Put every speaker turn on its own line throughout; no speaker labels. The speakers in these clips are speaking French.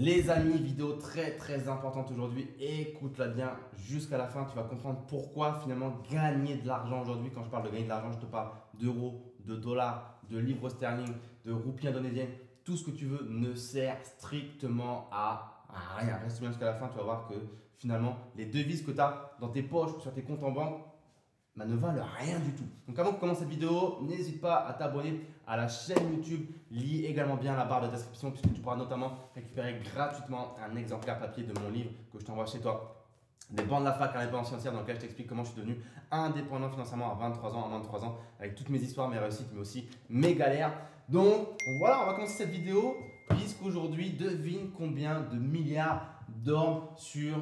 Les amis, vidéo très importante aujourd'hui. Écoute-la bien jusqu'à la fin. Tu vas comprendre pourquoi finalement gagner de l'argent aujourd'hui. Quand je parle de gagner de l'argent, je te parle d'euros, de dollars, de livres sterling, de roupies indonésiennes. Tout ce que tu veux ne sert strictement à rien. Reste bien jusqu'à la fin. Tu vas voir que finalement les devises que tu as dans tes poches ou sur tes comptes en banque ne valent rien du tout. Donc avant qu'on commence cette vidéo, n'hésite pas à t'abonner à la chaîne YouTube. Lis également bien la barre de description puisque tu pourras notamment récupérer gratuitement un exemplaire papier de mon livre que je t'envoie chez toi. Des bancs de la fac à l'indépendance financière dans lequel je t'explique comment je suis devenu indépendant financièrement à 23 ans, avec toutes mes histoires, mes réussites, mais aussi mes galères. Donc voilà, on va commencer cette vidéo puisqu'aujourd'hui, devine combien de milliards dorment sur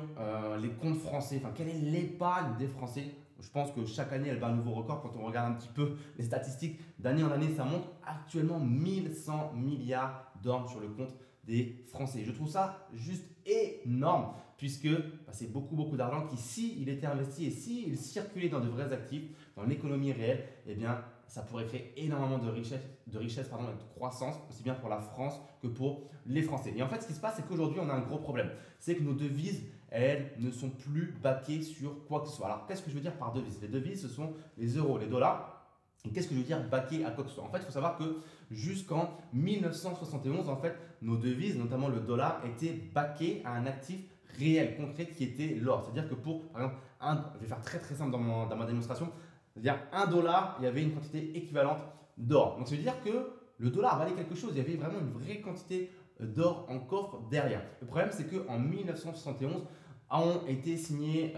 les comptes français. Enfin, quelle est l'épargne des Français? Je pense que chaque année, elle bat un nouveau record. Quand on regarde un petit peu les statistiques d'année en année, ça monte. Actuellement, 1100 milliards dorment sur le compte des Français. Je trouve ça juste énorme puisque c'est beaucoup d'argent qui, s'il était investi et s'il circulait dans de vrais actifs, dans l'économie réelle, eh bien, ça pourrait créer énormément de richesse et de croissance, aussi bien pour la France que pour les Français. Et en fait, ce qui se passe, c'est qu'aujourd'hui, on a un gros problème. C'est que nos devises, elles ne sont plus baquées sur quoi que ce soit. Alors, qu'est-ce que je veux dire par devises? Les devises, ce sont les euros, les dollars. Et qu'est-ce que je veux dire baquées à quoi que ce soit? En fait, il faut savoir que jusqu'en 1971, en fait, nos devises, notamment le dollar, étaient baquées à un actif réel, concret, qui était l'or. C'est-à-dire que pour, par exemple, je vais faire très simple dans ma démonstration, c'est-à-dire $1, il y avait une quantité équivalente d'or. Donc, ça veut dire que le dollar valait quelque chose. Il y avait vraiment une vraie quantité d'or en coffre derrière. Le problème, c'est qu'en 1971, ont été signés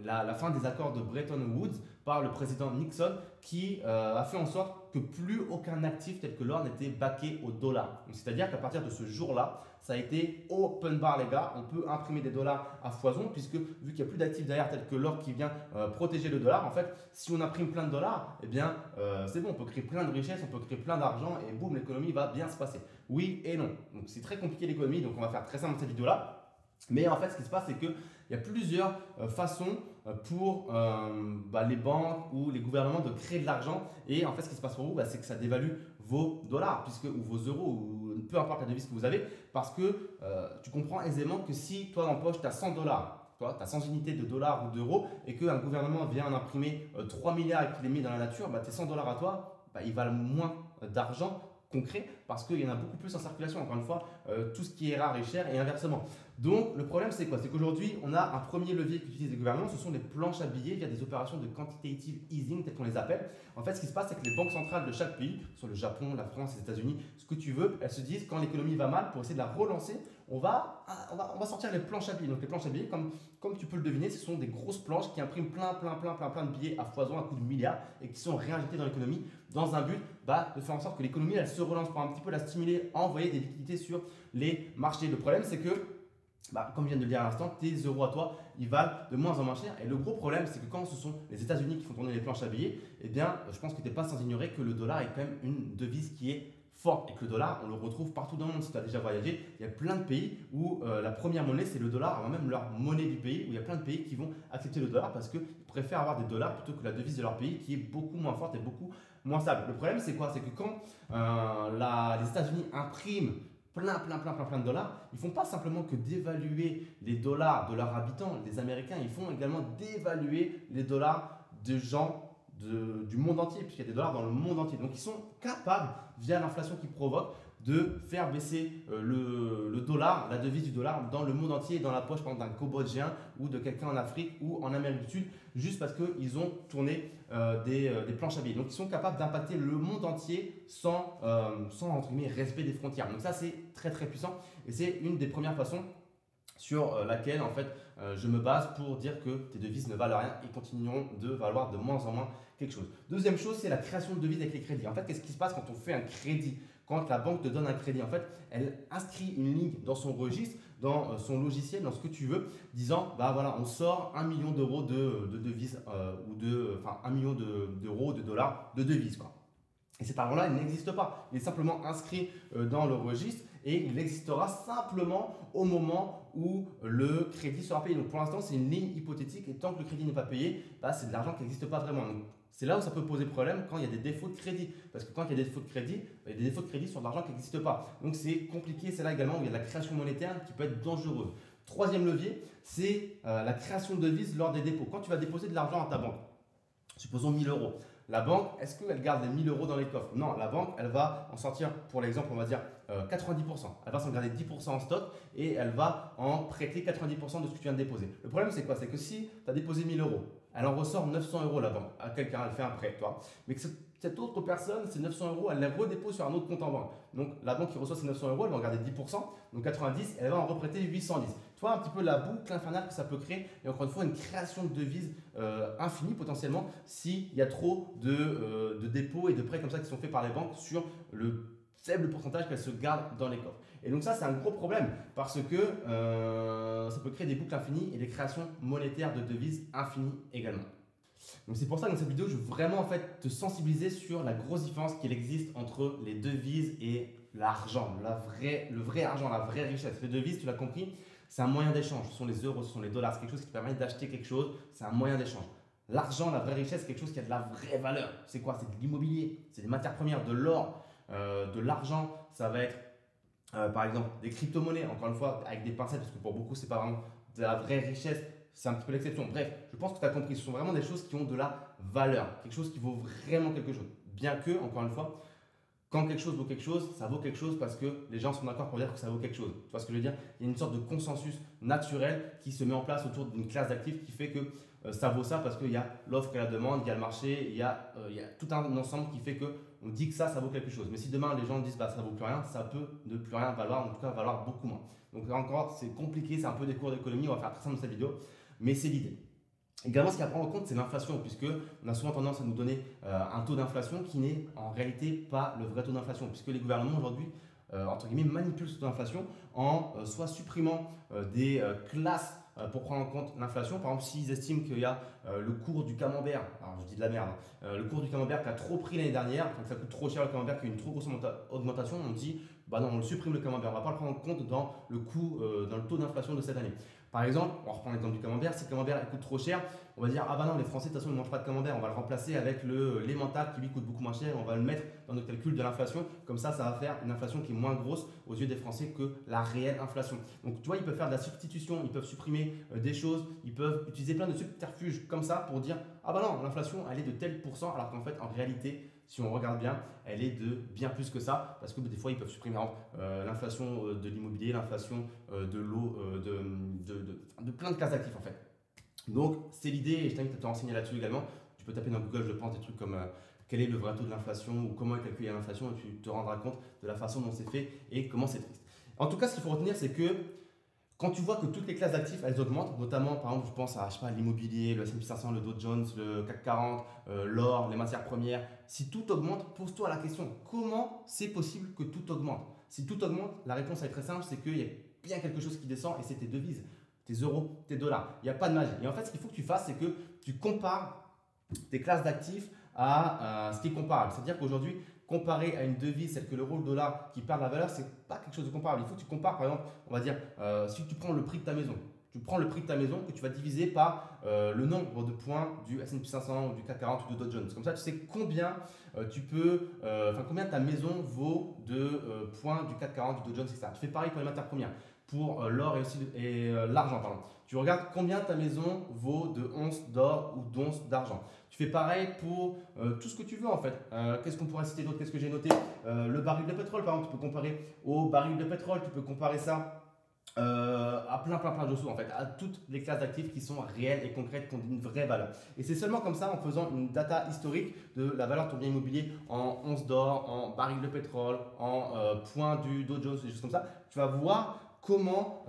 la fin des accords de Bretton Woods par le président Nixon qui a fait en sorte que plus aucun actif tel que l'or n'était baqué au dollar. C'est-à-dire qu'à partir de ce jour-là, ça a été open bar les gars, on peut imprimer des dollars à foison puisque vu qu'il n'y a plus d'actifs derrière tel que l'or qui vient protéger le dollar, en fait si on imprime plein de dollars, eh bien c'est bon, on peut créer plein de richesses, on peut créer plein d'argent et boum, l'économie va bien se passer. Oui et non. Donc c'est très compliqué l'économie, donc on va faire très simple dans cette vidéo-là. Mais en fait, ce qui se passe, c'est qu'il y a plusieurs façons pour les banques ou les gouvernements de créer de l'argent. Et en fait, ce qui se passe pour vous, c'est que ça dévalue vos dollars ou vos euros, ou peu importe la devise que vous avez. Parce que tu comprends aisément que si toi, en poche, tu as 100 dollars, tu as 100 unités de dollars ou d'euros, et qu'un gouvernement vient en imprimer 3 milliards et qu'il les met dans la nature, tes 100 dollars à toi, ils valent moins d'argent concret parce qu'il y en a beaucoup plus en circulation. Encore une fois, tout ce qui est rare est cher et inversement. Donc, le problème, c'est quoi? C'est qu'aujourd'hui, on a un premier levier qu'utilisent les gouvernements, ce sont les planches à billets via des opérations de quantitative easing, tel qu'on les appelle. En fait, ce qui se passe, c'est que les banques centrales de chaque pays, soit le Japon, la France, les États-Unis, ce que tu veux, elles se disent quand l'économie va mal, pour essayer de la relancer, on va sortir les planches à billets. Donc, les planches à billets, comme tu peux le deviner, ce sont des grosses planches qui impriment plein de billets à foison, à coups de milliards et qui sont réinjectés dans l'économie dans un but de faire en sorte que l'économie elle se relance pour un petit peu la stimuler, envoyer des liquidités sur les marchés. Le problème, c'est que comme je viens de le dire à l'instant, tes euros à toi, ils valent de moins en moins cher. Et le gros problème, c'est que quand ce sont les États-Unis qui font tourner les planches à billets, eh bien, je pense que tu n'es pas sans ignorer que le dollar est quand même une devise qui est forte. Et que le dollar, on le retrouve partout dans le monde. Si tu as déjà voyagé, il y a plein de pays où la première monnaie, c'est le dollar, avant même leur monnaie du pays, où il y a plein de pays qui vont accepter le dollar parce qu'ils préfèrent avoir des dollars plutôt que la devise de leur pays qui est beaucoup moins forte et beaucoup moins stable. Le problème, c'est quoi? C'est que quand les États-Unis impriment plein de dollars, ils font pas simplement que d'évaluer les dollars de leurs habitants, les Américains, ils font également d'évaluer les dollars de gens du monde entier, puisqu'il y a des dollars dans le monde entier. Donc ils sont capables, via l'inflation qu'ils provoquent, de faire baisser le dollar, la devise du dollar dans le monde entier, dans la poche par exemple d'un Cambodgien ou de quelqu'un en Afrique ou en Amérique du Sud, juste parce qu'ils ont tourné des planches à billets. Donc ils sont capables d'impacter le monde entier sans entre guillemets, respect des frontières. Donc ça c'est très puissant et c'est une des premières façons sur laquelle en fait je me base pour dire que tes devises ne valent rien et continueront de valoir de moins en moins quelque chose. Deuxième chose, c'est la création de devises avec les crédits. En fait, qu'est-ce qui se passe quand on fait un crédit? Quand la banque te donne un crédit, en fait, elle inscrit une ligne dans son registre, dans son logiciel, dans ce que tu veux, disant, voilà, on sort 1 million d'euros de devises enfin 1 million d'euros, de dollars de devises, quoi. Et cet argent-là, il n'existe pas. Il est simplement inscrit dans le registre et il existera simplement au moment où le crédit sera payé. Donc pour l'instant, c'est une ligne hypothétique et tant que le crédit n'est pas payé, c'est de l'argent qui n'existe pas vraiment. Donc, C'est là où ça peut poser problème quand il y a des défauts de crédit. Parce que quand il y a des défauts de crédit, il y a des défauts de crédit sur de l'argent qui n'existe pas. Donc c'est compliqué, c'est là également où il y a de la création monétaire qui peut être dangereuse. Troisième levier, c'est la création de devises lors des dépôts. Quand tu vas déposer de l'argent à ta banque, supposons 1000 euros. La banque, est-ce qu'elle garde les 1000 euros dans les coffres? Non, la banque, elle va en sortir, pour l'exemple, on va dire 90%. Elle va s'en garder 10% en stock et elle va en prêter 90% de ce que tu viens de déposer. Le problème, c'est quoi? C'est que si tu as déposé 1000 euros, elle en ressort 900 euros la banque à quelqu'un, elle fait un prêt, toi. Mais que cette autre personne, ces 900 euros, elle les redépose sur un autre compte en banque. Donc la banque qui reçoit ces 900 euros, elle va en garder 10%, donc 90, elle va en reprêter 810. Tu vois un petit peu la boucle infernale que ça peut créer et encore une fois une création de devises infinie potentiellement s'il y a trop de dépôts et de prêts comme ça qui sont faits par les banques sur le faible pourcentage qu'elles se gardent dans les coffres. Et donc ça, c'est un gros problème parce que ça peut créer des boucles infinies et des créations monétaires de devises infinies également. Donc c'est pour ça que dans cette vidéo, je veux vraiment en fait te sensibiliser sur la grosse différence qu'il existe entre les devises et l'argent, le vrai argent, la vraie richesse. Les devises, tu l'as compris, c'est un moyen d'échange. Ce sont les euros, ce sont les dollars, c'est quelque chose qui te permet d'acheter quelque chose, c'est un moyen d'échange. L'argent, la vraie richesse, c'est quelque chose qui a de la vraie valeur. C'est quoi? C'est de l'immobilier, c'est des matières premières, de l'or, de l'argent. Ça va être par exemple des crypto-monnaies, encore une fois avec des pincettes, parce que pour beaucoup, c'est pas vraiment de la vraie richesse. C'est un petit peu l'exception. Bref, je pense que tu as compris. Ce sont vraiment des choses qui ont de la valeur. Quelque chose qui vaut vraiment quelque chose. Bien que, encore une fois, quand quelque chose vaut quelque chose, ça vaut quelque chose parce que les gens sont d'accord pour dire que ça vaut quelque chose. Tu vois ce que je veux dire? Il y a une sorte de consensus naturel qui se met en place autour d'une classe d'actifs qui fait que ça vaut ça parce qu'il y a l'offre et la demande, il y a le marché, il y a tout un ensemble qui fait qu'on dit que ça vaut quelque chose. Mais si demain les gens disent bah, ça ne vaut plus rien, ça peut ne plus rien valoir, en tout cas valoir beaucoup moins. Donc encore, c'est compliqué, c'est un peu des cours d'économie, on va faire très simple dans cette vidéo. Mais c'est l'idée. Également, ce qu'il y a à prendre en compte, c'est l'inflation, puisqu'on a souvent tendance à nous donner un taux d'inflation qui n'est en réalité pas le vrai taux d'inflation, puisque les gouvernements aujourd'hui, entre guillemets, manipulent ce taux d'inflation en soit supprimant des classes pour prendre en compte l'inflation. Par exemple, s'ils estiment qu'il y a le cours du camembert, alors je dis de la merde, le cours du camembert qui a trop pris l'année dernière, donc ça coûte trop cher le camembert, qui a une trop grosse augmentation, on dit bah non, on le supprime le camembert, on ne va pas le prendre en compte dans le coût, dans le taux d'inflation de cette année. Par exemple, on reprend l'exemple du camembert, si le camembert coûte trop cher, on va dire ah bah non, les Français de toute façon ils ne mangent pas de camembert, on va le remplacer avec l'emmental qui lui coûte beaucoup moins cher, on va le mettre dans notre calcul de l'inflation, comme ça va faire une inflation qui est moins grosse aux yeux des Français que la réelle inflation. Donc tu vois, ils peuvent faire de la substitution, ils peuvent supprimer des choses, ils peuvent utiliser plein de subterfuges comme ça pour dire ah bah non, l'inflation elle est de tel pourcent, alors qu'en fait en réalité, si on regarde bien, elle est de bien plus que ça, parce que des fois ils peuvent supprimer l'inflation de l'immobilier, l'inflation de l'eau, de plein de classes d'actifs en fait. Donc c'est l'idée et je t'invite à te renseigner là-dessus également. Tu peux taper dans Google, je pense, des trucs comme quel est le vrai taux de l'inflation ou comment est calculé l'inflation et tu te rendras compte de la façon dont c'est fait et comment c'est triste. En tout cas, ce qu'il faut retenir, c'est que quand tu vois que toutes les classes d'actifs, elles augmentent, notamment, par exemple, je pense à l'immobilier, le S&P 500, le Dow Jones, le CAC 40, l'or, les matières premières, si tout augmente, pose-toi la question, comment c'est possible que tout augmente? Si tout augmente, la réponse est très simple, c'est qu'il y a bien quelque chose qui descend et c'est tes devises, tes euros, tes dollars. Il n'y a pas de magie. Et en fait, ce qu'il faut que tu fasses, c'est que tu compares tes classes d'actifs à ce qui est comparable. C'est-à-dire qu'aujourd'hui, comparé à une devise, celle que l'euro, le dollar, qui perd de la valeur, c'est pas quelque chose de comparable. Il faut que tu compares, par exemple, on va dire, si tu prends le prix de ta maison, tu prends le prix de ta maison que tu vas diviser par le nombre de points du S&P 500 ou du CAC 40 ou de Dow Jones. Comme ça, tu sais combien combien ta maison vaut de points du CAC 40, du Dow Jones, etc. Tu fais pareil pour les matières premières, pour l'or et aussi l'argent, pardon. Tu regardes combien ta maison vaut de onces d'or ou d'onces d'argent. Tu fais pareil pour tout ce que tu veux en fait. Qu'est-ce qu'on pourrait citer d'autre? Qu'est-ce que j'ai noté? Le baril de pétrole, par exemple, tu peux comparer au baril de pétrole, tu peux comparer ça à plein de choses en fait, à toutes les classes d'actifs qui sont réelles et concrètes, qui ont une vraie valeur. Et c'est seulement comme ça, en faisant une data historique de la valeur de ton bien immobilier en onces d'or, en baril de pétrole, en points du Dow Jones, des choses comme ça, tu vas voir comment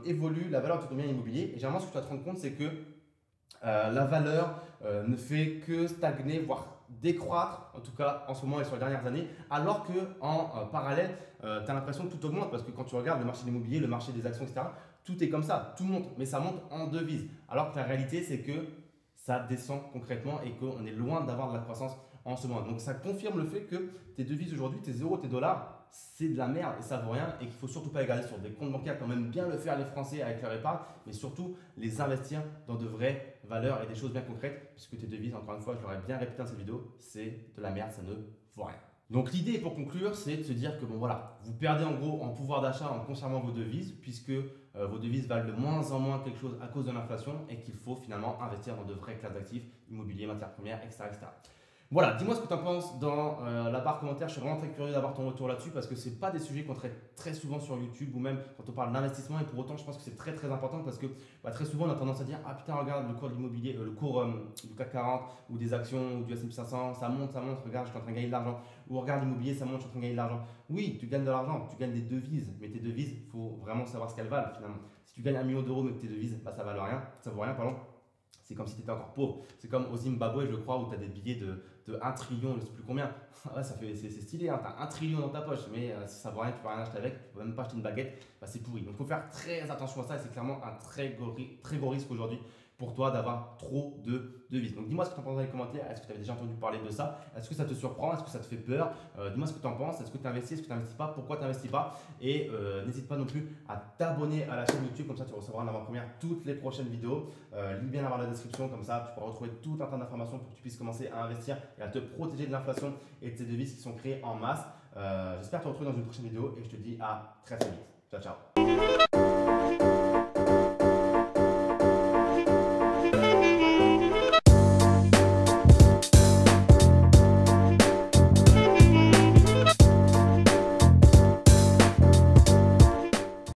évolue la valeur de ton bien immobilier. Et généralement, ce que tu vas te rendre compte, c'est que la valeur ne fait que stagner, voire décroître, en tout cas en ce moment et sur les dernières années, alors qu'en parallèle, tu as l'impression que tout augmente parce que quand tu regardes le marché de l'immobilier, le marché des actions, etc., tout est comme ça, tout monte, mais ça monte en devises. Alors que la réalité, c'est que ça descend concrètement et qu'on est loin d'avoir de la croissance en ce moment. Donc ça confirme le fait que tes devises aujourd'hui, tes euros, tes dollars, c'est de la merde et ça vaut rien et qu'il faut surtout pas les garder sur des comptes bancaires, quand même bien le faire les Français avec leur épargne, mais surtout les investir dans de vraies valeurs et des choses bien concrètes, puisque tes devises, encore une fois, je l'aurais bien répété dans cette vidéo, c'est de la merde, ça ne vaut rien. Donc l'idée pour conclure, c'est de se dire que bon voilà, vous perdez en gros en pouvoir d'achat en conservant vos devises, puisque vos devises valent de moins en moins quelque chose à cause de l'inflation et qu'il faut finalement investir dans de vraies classes d'actifs, immobilier, matières premières, etc. etc. Voilà, dis-moi ce que tu en penses dans la barre commentaire. Je suis vraiment très curieux d'avoir ton retour là-dessus parce que ce n'est pas des sujets qu'on traite très souvent sur YouTube ou même quand on parle d'investissement. Et pour autant, je pense que c'est très très important parce que très souvent on a tendance à dire ah putain, regarde le cours de l'immobilier, le cours du CAC 40 ou des actions ou du S&P 500, ça monte, regarde, je suis en train de gagner de l'argent. Ou regarde l'immobilier, ça monte, je suis en train de gagner de l'argent. Oui, tu gagnes de l'argent, tu gagnes des devises, mais tes devises, il faut vraiment savoir ce qu'elles valent finalement. Si tu gagnes 1 million d'euros mais que tes devises, ça vaut rien, pardon. C'est comme si tu étais encore pauvre. C'est comme au Zimbabwe, je crois, où tu as des billets de 1 trillion, je ne sais plus combien. Ouais, c'est stylé, hein, tu as 1 trillion dans ta poche, mais si ça vaut rien, tu peux rien acheter avec, tu peux même pas acheter une baguette, c'est pourri. Donc il faut faire très attention à ça et c'est clairement un très gros risque aujourd'hui pour toi d'avoir trop de devises. Donc dis-moi ce que tu en penses dans les commentaires. Est-ce que tu avais déjà entendu parler de ça? Est-ce que ça te surprend? Est-ce que ça te fait peur? Dis-moi ce que tu en penses. Est-ce que tu investis? Est-ce que tu n'investis pas? Pourquoi tu n'investis pas? Et n'hésite pas non plus à t'abonner à la chaîne YouTube, comme ça tu recevras en avant-première toutes les prochaines vidéos. Lis bien la description, comme ça tu pourras retrouver tout un tas d'informations pour que tu puisses commencer à investir et à te protéger de l'inflation et de ces devises qui sont créées en masse. J'espère te retrouver dans une prochaine vidéo et je te dis à très vite. Ciao, ciao.